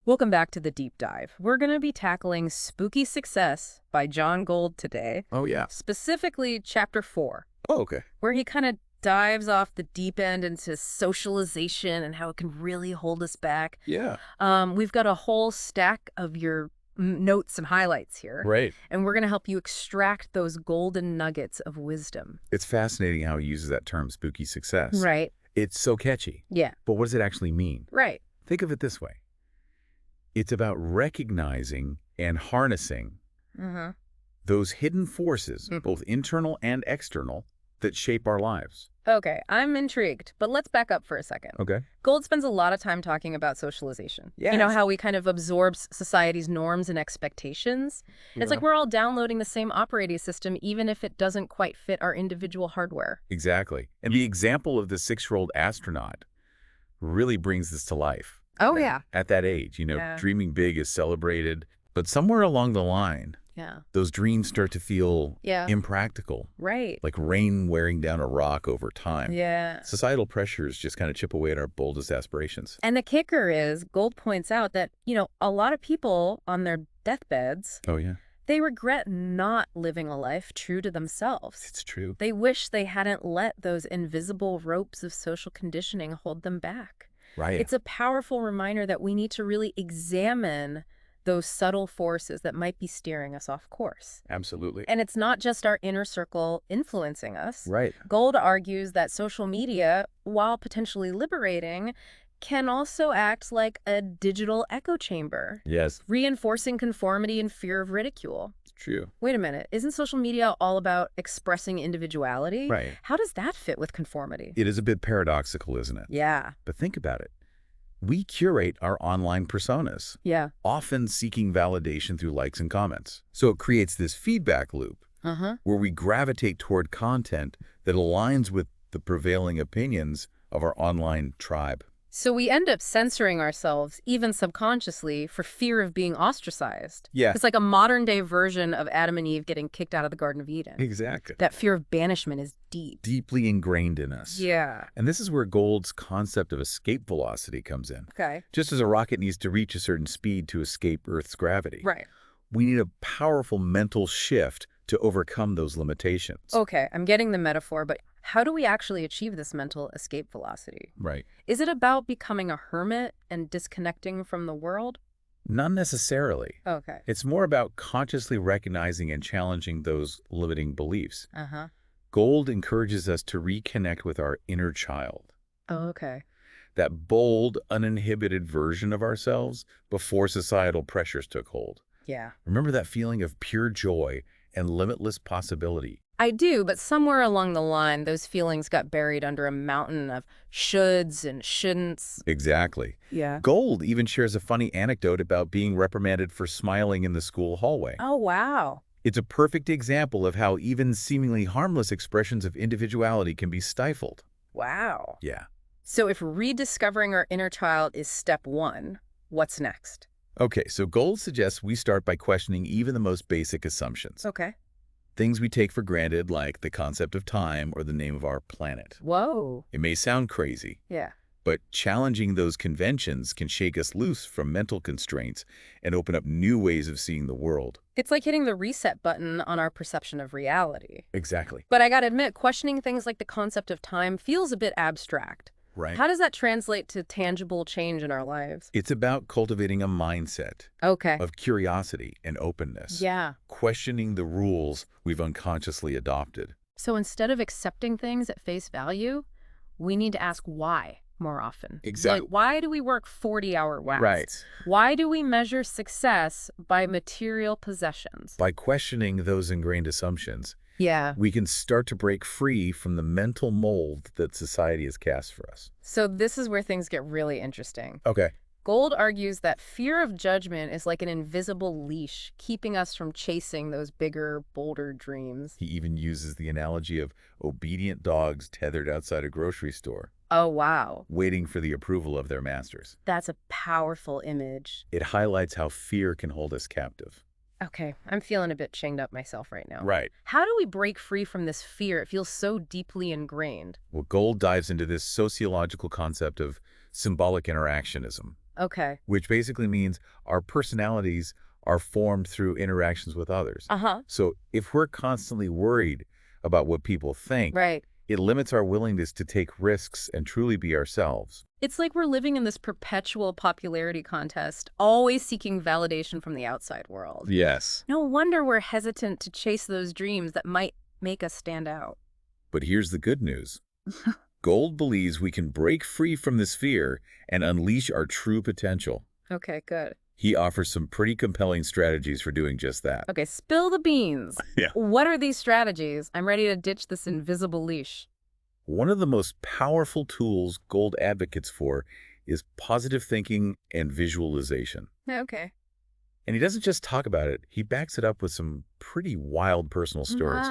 Welcome back to the deep dive. We're going to be tackling Spooky Success by John Gold today, Oh, yeah. specifically chapter 4, Oh, okay. where he kind of dives off the deep end into socialization and how it can really hold us back. Yeah. We've got a whole stack of your notes and highlights here, Right. and we're going to help you extract those golden nuggets of wisdom. It's fascinating how he uses that term, spooky success. Right. It's so catchy. Yeah. But what does it actually mean? Right. Think of it this way. It's about recognizing and harnessing those hidden forces, both internal and external, that shape our lives. Okay, I'm intrigued, but let's back up for a second. Okay. Gold spends a lot of time talking about socialization. Yes. You know, how we kind of absorb society's norms and expectations. It's like we're all downloading the same operating system, even if it doesn't quite fit our individual hardware. Exactly. And the example of the 6-year-old astronaut really brings this to life. Oh, yeah. At that age, Yeah. dreaming big is celebrated. But somewhere along the line, Yeah. those dreams start to feel Yeah. impractical, Right. like rain wearing down a rock over time. Yeah. Societal pressures just kind of chip away at our boldest aspirations. And the kicker is, Gold points out that, a lot of people on their deathbeds, Oh, yeah. they regret not living a life true to themselves. It's true. They wish they hadn't let those invisible ropes of social conditioning hold them back. Right. It's a powerful reminder that we need to really examine those subtle forces that might be steering us off course. Absolutely. And it's not just our inner circle influencing us. Right. Gold argues that social media, while potentially liberating, can also act like a digital echo chamber, Yes. reinforcing conformity and fear of ridicule. It's true. Wait a minute, isn't social media all about expressing individuality? Right. How does that fit with conformity? It is a bit paradoxical, isn't it? Yeah. But think about it. We curate our online personas, Yeah. often seeking validation through likes and comments. So it creates this feedback loop where we gravitate toward content that aligns with the prevailing opinions of our online tribe. So we end up censoring ourselves, even subconsciously, for fear of being ostracized. Yeah. It's like a modern-day version of Adam and Eve getting kicked out of the Garden of Eden. Exactly. That fear of banishment is deep. Deeply ingrained in us. Yeah. And this is where Gold's concept of escape velocity comes in. Okay. Just as a rocket needs to reach a certain speed to escape Earth's gravity, Right. we need a powerful mental shift to overcome those limitations. Okay, I'm getting the metaphor, but how do we actually achieve this mental escape velocity? Right. Is it about becoming a hermit and disconnecting from the world? Not necessarily. Okay. It's more about consciously recognizing and challenging those limiting beliefs. Uh-huh. Gold encourages us to reconnect with our inner child, Oh, okay. that bold, uninhibited version of ourselves before societal pressures took hold. Yeah. Remember that feeling of pure joy and limitless possibility? I do, but somewhere along the line, those feelings got buried under a mountain of shoulds and shouldn'ts. Exactly. Yeah. Gold even shares a funny anecdote about being reprimanded for smiling in the school hallway. Oh, wow. It's a perfect example of how even seemingly harmless expressions of individuality can be stifled. Wow. Yeah. So if rediscovering our inner child is step one, what's next? Okay, so Gold suggests we start by questioning even the most basic assumptions. Okay. Things we take for granted, like the concept of time or the name of our planet. Whoa. It may sound crazy, Yeah. but challenging those conventions can shake us loose from mental constraints and open up new ways of seeing the world. It's like hitting the reset button on our perception of reality. Exactly. But I gotta admit, questioning things like the concept of time feels a bit abstract. Right. How does that translate to tangible change in our lives? It's about cultivating a mindset Okay. of curiosity and openness. Yeah. Questioning the rules we've unconsciously adopted. So instead of accepting things at face value, we need to ask why more often. Exactly. Like, why do we work 40-hour weeks? Right. Why do we measure success by material possessions? By questioning those ingrained assumptions, Yeah. we can start to break free from the mental mold that society has cast for us. So this is where things get really interesting. Okay. Gold argues that fear of judgment is like an invisible leash, keeping us from chasing those bigger, bolder dreams. He even uses the analogy of obedient dogs tethered outside a grocery store, Oh, wow. waiting for the approval of their masters. That's a powerful image. It highlights how fear can hold us captive. Okay, I'm feeling a bit chained up myself right now. Right. How do we break free from this fear? It feels so deeply ingrained. Well, Gold dives into this sociological concept of symbolic interactionism. Okay. which basically means our personalities are formed through interactions with others. Uh-huh. So if we're constantly worried about what people think, Right. it limits our willingness to take risks and truly be ourselves. It's like we're living in this perpetual popularity contest, always seeking validation from the outside world. Yes. No wonder we're hesitant to chase those dreams that might make us stand out. But here's the good news. Gold believes we can break free from this fear and unleash our true potential. Okay, good. He offers some pretty compelling strategies for doing just that. Okay, spill the beans. Yeah. What are these strategies? I'm ready to ditch this invisible leash. One of the most powerful tools Gold advocates for is positive thinking and visualization. Okay. And he doesn't just talk about it, he backs it up with some pretty wild personal stories.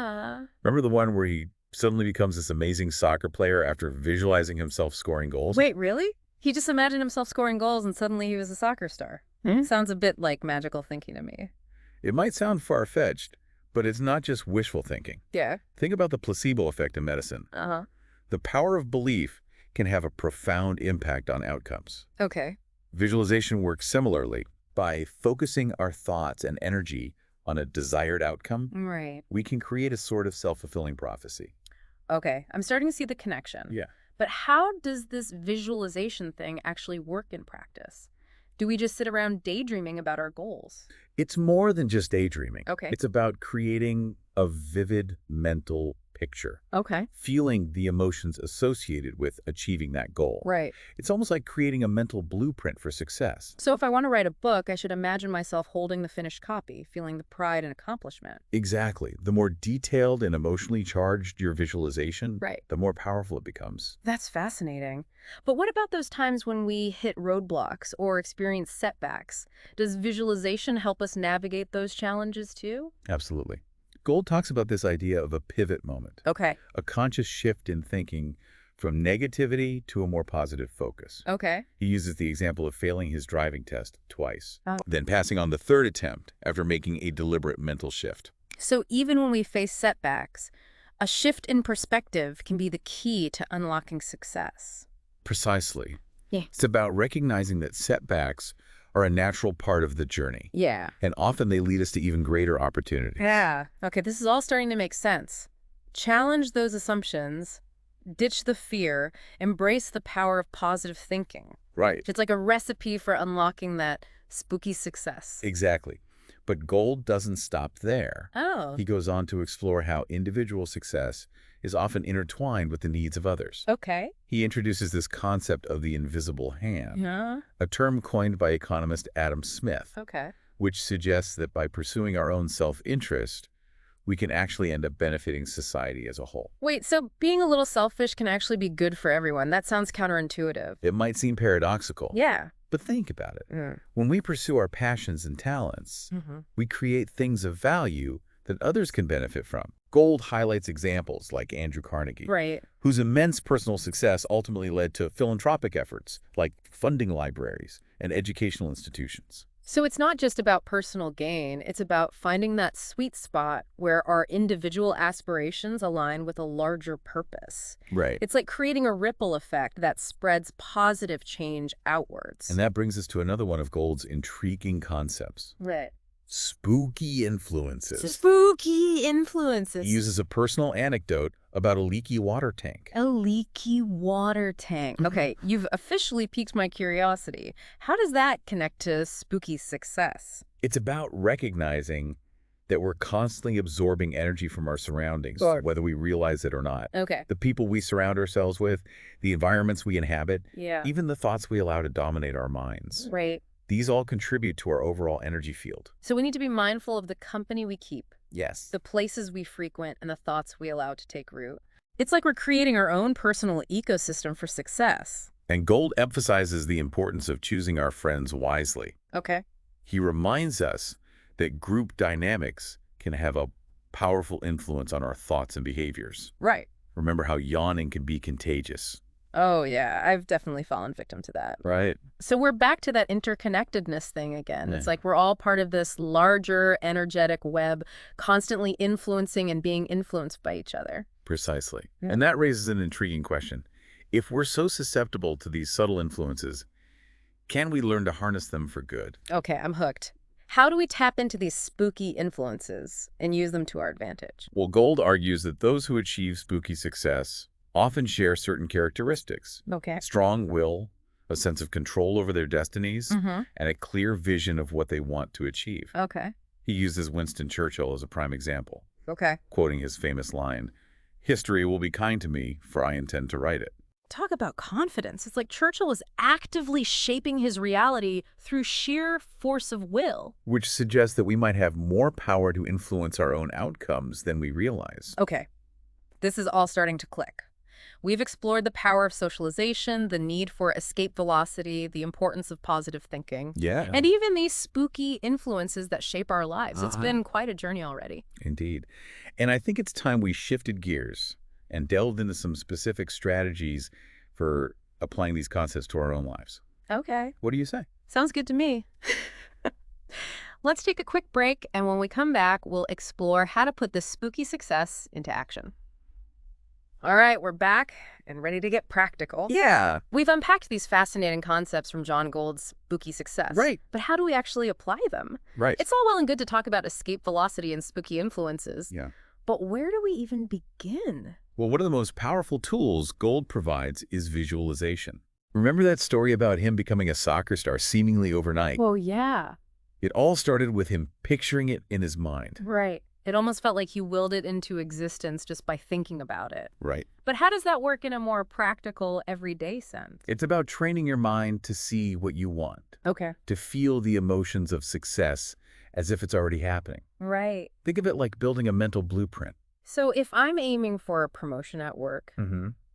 Remember the one where he suddenly becomes this amazing soccer player after visualizing himself scoring goals? Wait, really? He just imagined himself scoring goals and suddenly he was a soccer star. Sounds a bit like magical thinking to me. It might sound far-fetched, but it's not just wishful thinking. Yeah. Think about the placebo effect in medicine. Uh-huh. The power of belief can have a profound impact on outcomes. Okay. Visualization works similarly. By focusing our thoughts and energy on a desired outcome, Right. we can create a sort of self-fulfilling prophecy. Okay, I'm starting to see the connection. Yeah. But how does this visualization thing actually work in practice? Do we just sit around daydreaming about our goals? It's more than just daydreaming. Okay. It's about creating a vivid mental picture, Okay. feeling the emotions associated with achieving that goal. Right. It's almost like creating a mental blueprint for success. So if I want to write a book, I should imagine myself holding the finished copy, feeling the pride and accomplishment. Exactly. The more detailed and emotionally charged your visualization, Right. the more powerful it becomes. That's fascinating. But what about those times when we hit roadblocks or experience setbacks? Does visualization help us navigate those challenges too? Absolutely. Gold talks about this idea of a pivot moment, Okay. a conscious shift in thinking from negativity to a more positive focus. Okay. He uses the example of failing his driving test twice, Oh. then passing on the third attempt after making a deliberate mental shift. So even when we face setbacks, a shift in perspective can be the key to unlocking success. Precisely. Yeah. It's about recognizing that setbacks are a natural part of the journey, Yeah. and often they lead us to even greater opportunities. Yeah. Okay, this is all starting to make sense. Challenge those assumptions, ditch the fear, embrace the power of positive thinking. Right. It's like a recipe for unlocking that spooky success. Exactly. But Gold doesn't stop there. Oh. He goes on to explore how individual success is often intertwined with the needs of others. Okay. He introduces this concept of the invisible hand, Yeah. a term coined by economist Adam Smith, Okay. which suggests that by pursuing our own self-interest, we can actually end up benefiting society as a whole. Wait, so being a little selfish can actually be good for everyone. That sounds counterintuitive. It might seem paradoxical, Yeah. but think about it. Mm. When we pursue our passions and talents, we create things of value that others can benefit from. Gold highlights examples like Andrew Carnegie, Right. whose immense personal success ultimately led to philanthropic efforts like funding libraries and educational institutions. So it's not just about personal gain. It's about finding that sweet spot where our individual aspirations align with a larger purpose. Right. It's like creating a ripple effect that spreads positive change outwards. And that brings us to another one of Gold's intriguing concepts: Right. spooky influences. Spooky influences. He uses a personal anecdote about a leaky water tank. A leaky water tank. Okay, you've officially piqued my curiosity. How does that connect to spooky success? It's about recognizing that we're constantly absorbing energy from our surroundings, Sure. whether we realize it or not. Okay. The people we surround ourselves with, the environments we inhabit, Yeah. even the thoughts we allow to dominate our minds. Right. These all contribute to our overall energy field. So we need to be mindful of the company we keep, Yes. the places we frequent, and the thoughts we allow to take root. It's like we're creating our own personal ecosystem for success. And Gold emphasizes the importance of choosing our friends wisely. Okay. He reminds us that group dynamics can have a powerful influence on our thoughts and behaviors. Right. Remember how yawning can be contagious. Oh, yeah. I've definitely fallen victim to that. Right. So we're back to that interconnectedness thing again. Yeah. It's like we're all part of this larger, energetic web, constantly influencing and being influenced by each other. Precisely. Yeah. And that raises an intriguing question. If we're so susceptible to these subtle influences, Can we learn to harness them for good? Okay, I'm hooked. How do we tap into these spooky influences and use them to our advantage? Well, Gold argues that those who achieve spooky success often share certain characteristics: Okay. strong will, a sense of control over their destinies, Mm-hmm. and a clear vision of what they want to achieve. Okay. He uses Winston Churchill as a prime example, Okay. quoting his famous line, "History will be kind to me, for I intend to write it." Talk about confidence. It's like Churchill was actively shaping his reality through sheer force of will. Which suggests that we might have more power to influence our own outcomes than we realize. Okay, this is all starting to click. We've explored the power of socialization, the need for escape velocity, the importance of positive thinking, Yeah. and even these spooky influences that shape our lives. It's been quite a journey already. Indeed. And I think it's time we shifted gears and delved into some specific strategies for applying these concepts to our own lives. Okay, What do you say? sounds good to me. Let's take a quick break, and when we come back, we'll explore how to put this spooky success into action. All right, we're back and ready to get practical. Yeah. We've unpacked these fascinating concepts from John Gold's spooky success. Right. But how do we actually apply them? Right. It's all well and good to talk about escape velocity and spooky influences. Yeah. But where do we even begin? Well, one of the most powerful tools Gold provides is visualization. Remember that story about him becoming a soccer star seemingly overnight? Well, yeah. It all started with him picturing it in his mind. Right. It almost felt like he willed it into existence just by thinking about it. Right. But how does that work in a more practical, everyday sense? It's about training your mind to see what you want, Okay. to feel the emotions of success as if it's already happening. Right. Think of it like building a mental blueprint. So if I'm aiming for a promotion at work,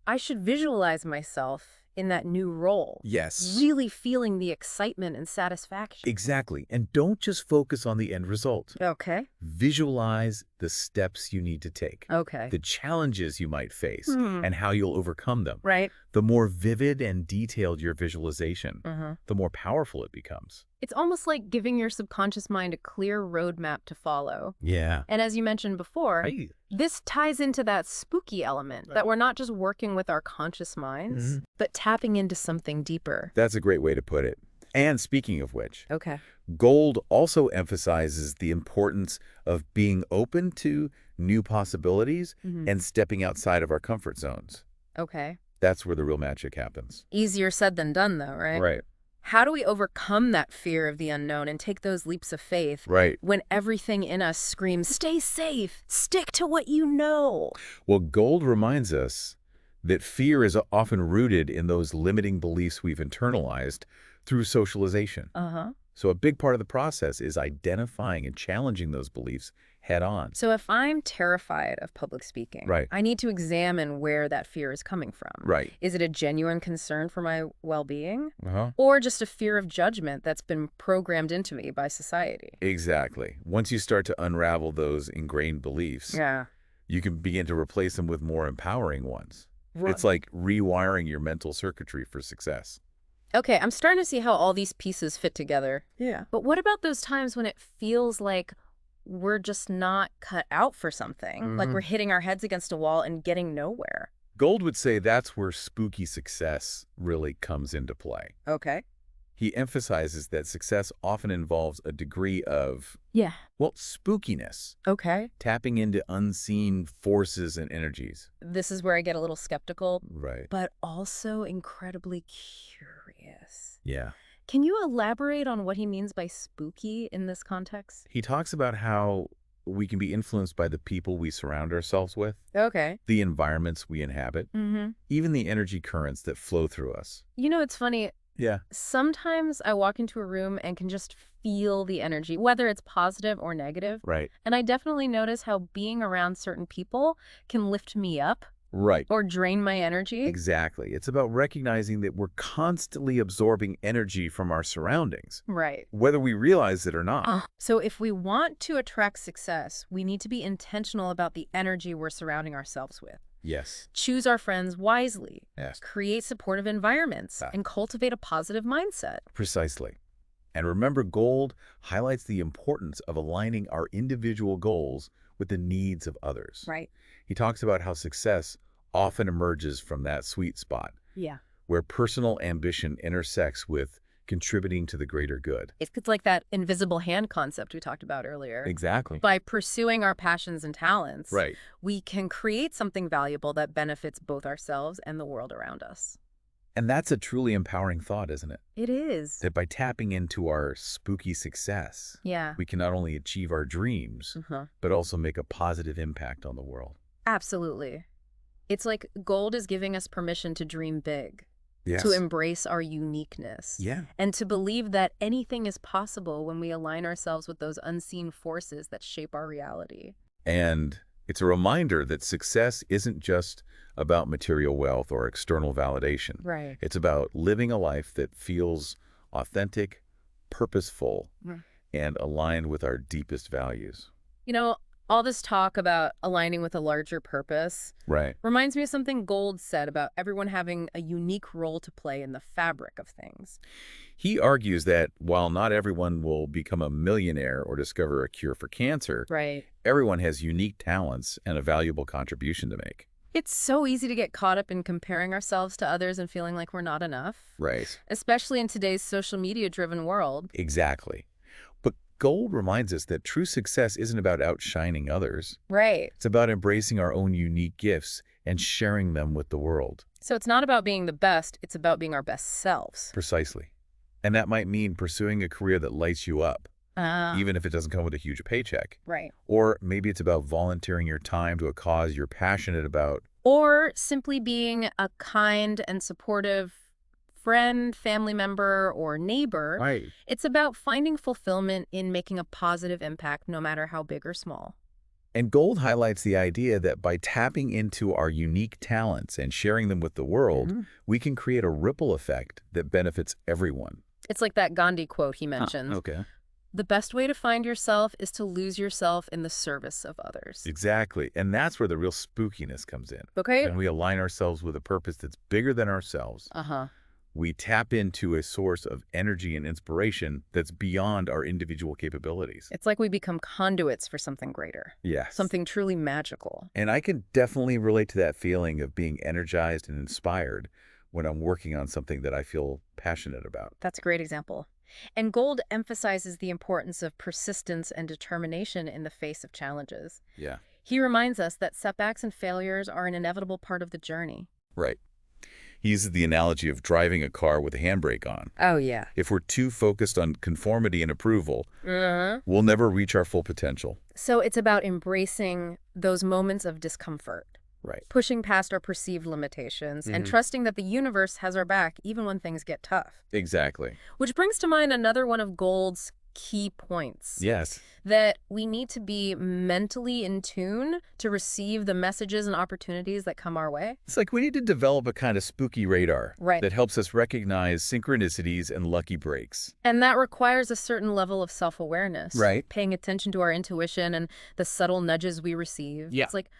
I should visualize myself in that new role. Yes. Really feeling the excitement and satisfaction. Exactly. And don't just focus on the end result. Okay. Visualize the steps you need to take, Okay. the challenges you might face, and how you'll overcome them. Right. The more vivid and detailed your visualization, Uh-huh. the more powerful it becomes. It's almost like giving your subconscious mind a clear roadmap to follow. Yeah. And as you mentioned before, Right. this ties into that spooky element, that we're not just working with our conscious minds, but tapping into something deeper. That's a great way to put it. And speaking of which, Okay. Gold also emphasizes the importance of being open to new possibilities and stepping outside of our comfort zones. Okay. That's where the real magic happens. Easier said than done, though, right? Right. How do we overcome that fear of the unknown and take those leaps of faith Right. when everything in us screams, stay safe, stick to what you know? Well, Gold reminds us that fear is often rooted in those limiting beliefs we've internalized through socialization. Uh-huh. So a big part of the process is identifying and challenging those beliefs head on. So if I'm terrified of public speaking, Right. I need to examine where that fear is coming from. Right. Is it a genuine concern for my well-being? Uh-huh. Or just a fear of judgment that's been programmed into me by society? Exactly. Once you start to unravel those ingrained beliefs, Yeah. you can begin to replace them with more empowering ones. Right. It's like rewiring your mental circuitry for success. Okay, I'm starting to see how all these pieces fit together. Yeah. But what about those times when it feels like we're just not cut out for something? Like we're hitting our heads against a wall and getting nowhere? Gold would say that's where spooky success really comes into play. Okay. He emphasizes that success often involves a degree of, Yeah. well, spookiness, Okay. tapping into unseen forces and energies. This is where I get a little skeptical, Right. but also incredibly curious. Yeah. Can you elaborate on what he means by spooky in this context? He talks about how we can be influenced by the people we surround ourselves with, Okay. the environments we inhabit, Mm-hmm. even the energy currents that flow through us. You know, it's funny. Yeah. Sometimes I walk into a room and can just feel the energy, whether it's positive or negative. Right. And I definitely notice how being around certain people can lift me up Right. or drain my energy. Exactly. It's about recognizing that we're constantly absorbing energy from our surroundings, Right. whether we realize it or not. So if we want to attract success, we need to be intentional about the energy we're surrounding ourselves with. Yes. Choose our friends wisely, Yes. create supportive environments, and cultivate a positive mindset. Precisely. And remember, Gold highlights the importance of aligning our individual goals with the needs of others. Right. He talks about how success often emerges from that sweet spot, Yeah. where personal ambition intersects with contributing to the greater good. It's like that invisible hand concept we talked about earlier. Exactly. By pursuing our passions and talents, Right. we can create something valuable that benefits both ourselves and the world around us. And that's a truly empowering thought, isn't it? It is. That by tapping into our spooky success, Yeah. we can not only achieve our dreams, but also make a positive impact on the world. Absolutely. It's like gold is giving us permission to dream big, Yes. to embrace our uniqueness, Yeah. and to believe that anything is possible when we align ourselves with those unseen forces that shape our reality. And it's a reminder that success isn't just about material wealth or external validation. Right. It's about living a life that feels authentic, purposeful, and aligned with our deepest values. You know, all this talk about aligning with a larger purpose Right. reminds me of something Gold said about everyone having a unique role to play in the fabric of things. He argues that while not everyone will become a millionaire or discover a cure for cancer, Right. everyone has unique talents and a valuable contribution to make. It's so easy to get caught up in comparing ourselves to others and feeling like we're not enough, Right. especially in today's social media-driven world. Exactly. But Gold reminds us that true success isn't about outshining others. Right. It's about embracing our own unique gifts and sharing them with the world. So it's not about being the best, it's about being our best selves. Precisely. And that might mean pursuing a career that lights you up, even if it doesn't come with a huge paycheck. Right. Or maybe it's about volunteering your time to a cause you're passionate about. Or simply being a kind and supportive friend, family member, or neighbor. Right. It's about finding fulfillment in making a positive impact, no matter how big or small. And Gold highlights the idea that by tapping into our unique talents and sharing them with the world, we can create a ripple effect that benefits everyone. It's like that Gandhi quote he mentioned. Okay. The best way to find yourself is to lose yourself in the service of others. Exactly. And that's where the real spookiness comes in. Okay? When we align ourselves with a purpose that's bigger than ourselves, we tap into a source of energy and inspiration that's beyond our individual capabilities. It's like we become conduits for something greater. Yes. Something truly magical. And I can definitely relate to that feeling of being energized and inspired when I'm working on something that I feel passionate about. That's a great example. And Gold emphasizes the importance of persistence and determination in the face of challenges. Yeah. He reminds us that setbacks and failures are an inevitable part of the journey. Right. He uses the analogy of driving a car with a handbrake on. Oh, yeah. If we're too focused on conformity and approval, we'll never reach our full potential. So it's about embracing those moments of discomfort. Right. Pushing past our perceived limitations and trusting that the universe has our back even when things get tough. Exactly. Which brings to mind another one of Gold's key points. Yes. That we need to be mentally in tune to receive the messages and opportunities that come our way. It's like we need to develop a kind of spooky radar that helps us recognize synchronicities and lucky breaks. And that requires a certain level of self-awareness. Right. Paying attention to our intuition and the subtle nudges we receive. Yeah. It's like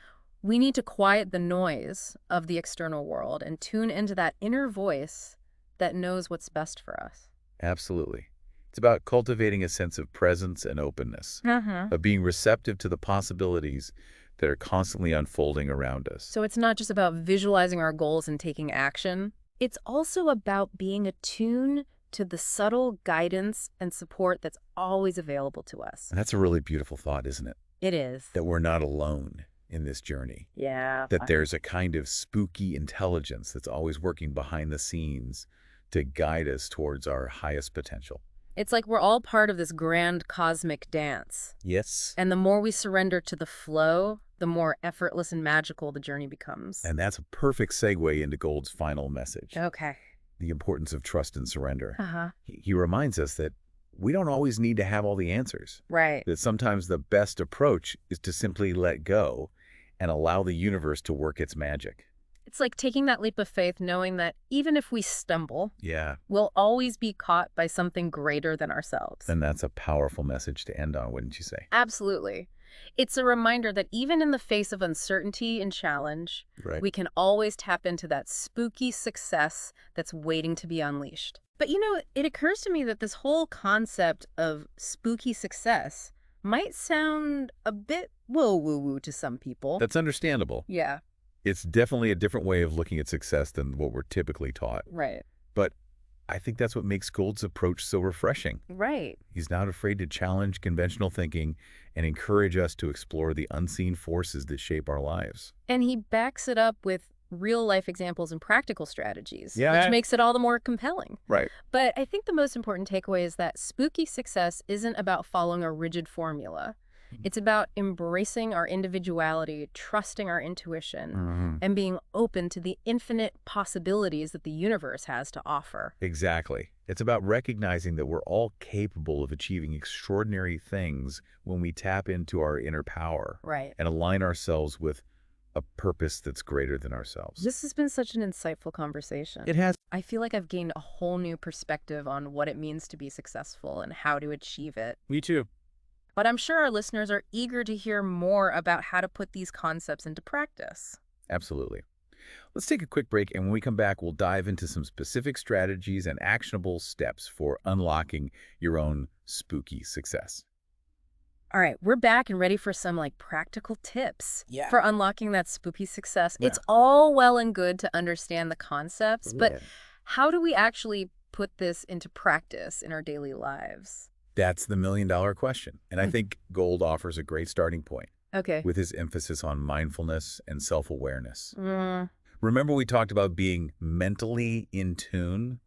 we need to quiet the noise of the external world and tune into that inner voice that knows what's best for us. Absolutely. It's about cultivating a sense of presence and openness, of being receptive to the possibilities that are constantly unfolding around us. So it's not just about visualizing our goals and taking action. It's also about being attuned to the subtle guidance and support that's always available to us. And that's a really beautiful thought, isn't it? It is. That we're not alone in this journey. Yeah. That there's a kind of spooky intelligence that's always working behind the scenes to guide us towards our highest potential. It's like we're all part of this grand cosmic dance. Yes. And the more we surrender to the flow, the more effortless and magical the journey becomes. And that's a perfect segue into Gold's final message. Okay. The importance of trust and surrender. He reminds us that we don't always need to have all the answers. Right. That sometimes the best approach is to simply let go and allow the universe to work its magic. It's like taking that leap of faith, knowing that even if we stumble, Yeah. we'll always be caught by something greater than ourselves. And that's a powerful message to end on, wouldn't you say? Absolutely. It's a reminder that even in the face of uncertainty and challenge, we can always tap into that spooky success that's waiting to be unleashed. But you know, it occurs to me that this whole concept of spooky success might sound a bit woo-woo to some people. That's understandable. Yeah. It's definitely a different way of looking at success than what we're typically taught. Right. But I think that's what makes Gold's approach so refreshing. Right. He's not afraid to challenge conventional thinking and encourage us to explore the unseen forces that shape our lives. And he backs it up with real-life examples and practical strategies, which Yeah. makes it all the more compelling. Right. But I think the most important takeaway is that spooky success isn't about following a rigid formula. It's about embracing our individuality, trusting our intuition, and being open to the infinite possibilities that the universe has to offer. Exactly. It's about recognizing that we're all capable of achieving extraordinary things when we tap into our inner power Right. and align ourselves with a purpose that's greater than ourselves. This has been such an insightful conversation. It has. I feel like I've gained a whole new perspective on what it means to be successful and how to achieve it. Me too. But I'm sure our listeners are eager to hear more about how to put these concepts into practice. Absolutely. Let's take a quick break, and when we come back, we'll dive into some specific strategies and actionable steps for unlocking your own spooky success. All right, we're back and ready for some practical tips for unlocking that spooky success. Yeah. It's all well and good to understand the concepts, but how do we actually put this into practice in our daily lives? That's the million-dollar question, and I think Gold offers a great starting point Okay. with his emphasis on mindfulness and self-awareness. Remember we talked about being mentally in tune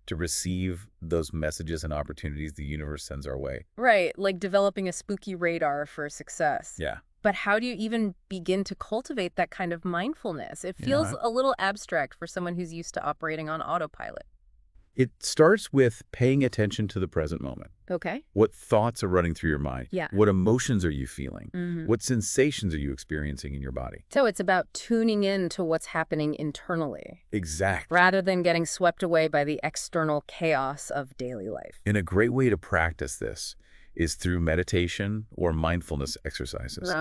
to receive those messages and opportunities the universe sends our way? Right, like developing a spooky radar for success. Yeah. But how do you even begin to cultivate that kind of mindfulness? It feels a little abstract for someone who's used to operating on autopilot. It starts with paying attention to the present moment. Okay. What thoughts are running through your mind? Yeah. What emotions are you feeling? What sensations are you experiencing in your body? So it's about tuning in to what's happening internally, Exactly. rather than getting swept away by the external chaos of daily life. And a great way to practice this is through meditation or mindfulness exercises.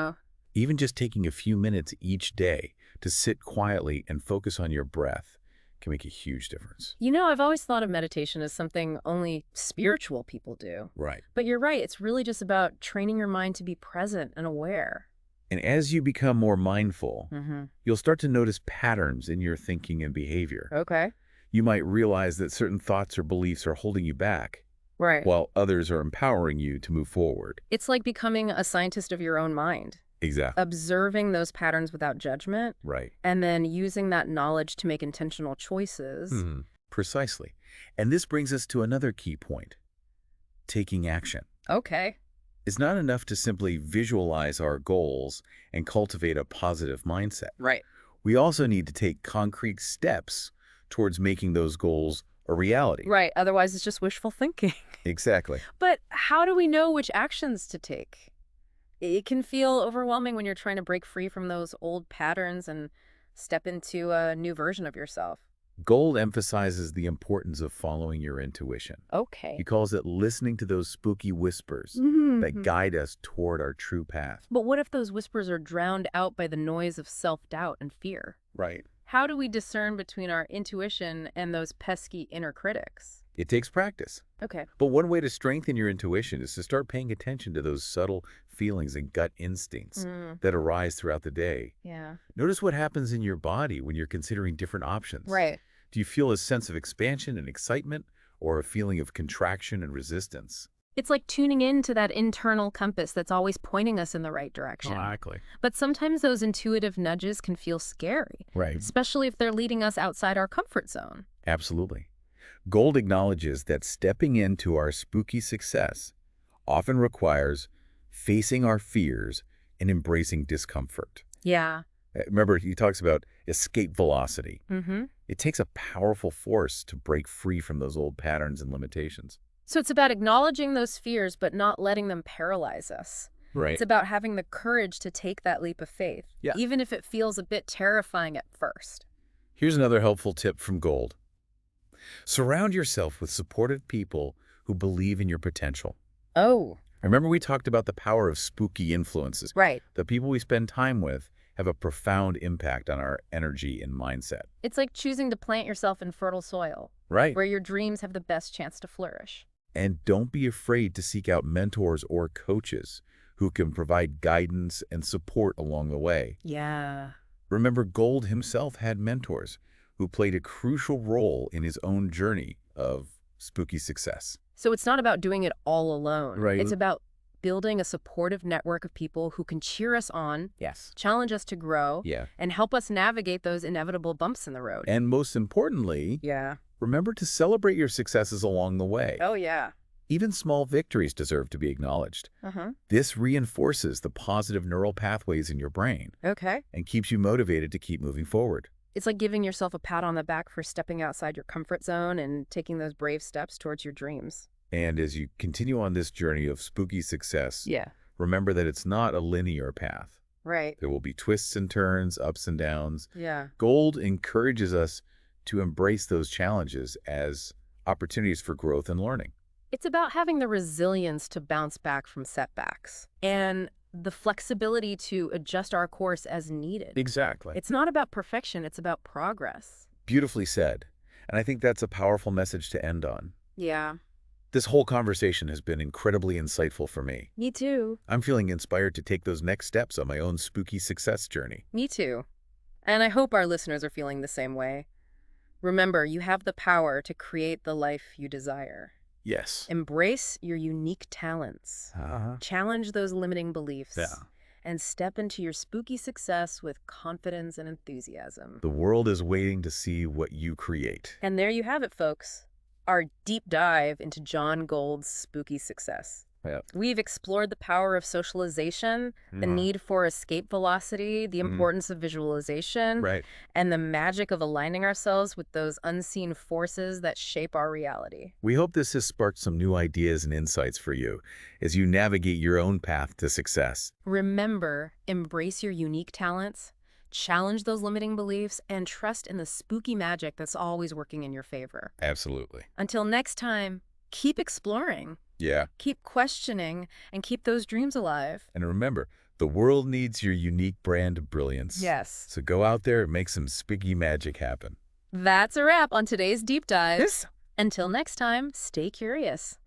Even just taking a few minutes each day to sit quietly and focus on your breath can make a huge difference. You know, I've always thought of meditation as something only spiritual people do. Right. But you're right, it's really just about training your mind to be present and aware. And as you become more mindful, you'll start to notice patterns in your thinking and behavior. Okay. You might realize that certain thoughts or beliefs are holding you back, Right. while others are empowering you to move forward. It's like becoming a scientist of your own mind, Exactly. observing those patterns without judgment, Right. and then using that knowledge to make intentional choices. Precisely. And this brings us to another key point. Taking action. Okay. It's not enough to simply visualize our goals and cultivate a positive mindset. Right. We also need to take concrete steps towards making those goals a reality. Right. Otherwise, it's just wishful thinking. Exactly. But how do we know which actions to take? It can feel overwhelming when you're trying to break free from those old patterns and step into a new version of yourself. Gold emphasizes the importance of following your intuition. Okay. He calls it listening to those spooky whispers that guide us toward our true path. But what if those whispers are drowned out by the noise of self-doubt and fear? Right. How do we discern between our intuition and those pesky inner critics? It takes practice. Okay. But one way to strengthen your intuition is to start paying attention to those subtle feelings and gut instincts that arise throughout the day. Yeah. Notice what happens in your body when you're considering different options. Right. Do you feel a sense of expansion and excitement, or a feeling of contraction and resistance? It's like tuning in to that internal compass that's always pointing us in the right direction. Exactly. But sometimes those intuitive nudges can feel scary, Right. especially if they're leading us outside our comfort zone. Absolutely. Gold acknowledges that stepping into our spooky success often requires facing our fears and embracing discomfort. Yeah. Remember, he talks about escape velocity. Mm-hmm. It takes a powerful force to break free from those old patterns and limitations. So it's about acknowledging those fears, but not letting them paralyze us. Right. It's about having the courage to take that leap of faith, Yeah. even if it feels a bit terrifying at first. Here's another helpful tip from Gold. Surround yourself with supportive people who believe in your potential. Oh, Remember we talked about the power of spooky influences. right. The people we spend time with have a profound impact on our energy and mindset. It's like choosing to plant yourself in fertile soil, Right. where your dreams have the best chance to flourish. And don't be afraid to seek out mentors or coaches who can provide guidance and support along the way. Yeah. Remember, Gold himself had mentors who played a crucial role in his own journey of spooky success. So it's not about doing it all alone. Right. It's about building a supportive network of people who can cheer us on, Yes. challenge us to grow, Yeah. and help us navigate those inevitable bumps in the road. And most importantly, Yeah. remember to celebrate your successes along the way. Oh, yeah. Even small victories deserve to be acknowledged. This reinforces the positive neural pathways in your brain Okay. and keeps you motivated to keep moving forward. It's like giving yourself a pat on the back for stepping outside your comfort zone and taking those brave steps towards your dreams. And as you continue on this journey of spooky success, Yeah. remember that it's not a linear path. Right. There will be twists and turns, ups and downs. Yeah. Gold encourages us to embrace those challenges as opportunities for growth and learning. It's about having the resilience to bounce back from setbacks and the flexibility to adjust our course as needed. Exactly. It's not about perfection, it's about progress. Beautifully said. And I think that's a powerful message to end on. Yeah. This whole conversation has been incredibly insightful for me. Me too. I'm feeling inspired to take those next steps on my own spooky success journey. Me too. And I hope our listeners are feeling the same way. Remember, you have the power to create the life you desire. Yes. Embrace your unique talents. Challenge those limiting beliefs. Yeah. And step into your spooky success with confidence and enthusiasm. The world is waiting to see what you create. And there you have it, folks. Our deep dive into John Gould's spooky success. Yeah. We've explored the power of socialization, the need for escape velocity, the importance of visualization, Right. and the magic of aligning ourselves with those unseen forces that shape our reality. We hope this has sparked some new ideas and insights for you as you navigate your own path to success. Remember, embrace your unique talents, challenge those limiting beliefs, and trust in the spooky magic that's always working in your favor. Absolutely. Until next time, keep exploring, Yeah. keep questioning, and keep those dreams alive. And remember, the world needs your unique brand of brilliance. Yes. So go out there and make some spooky magic happen. That's a wrap on today's Deep Dives. Until next time, stay curious.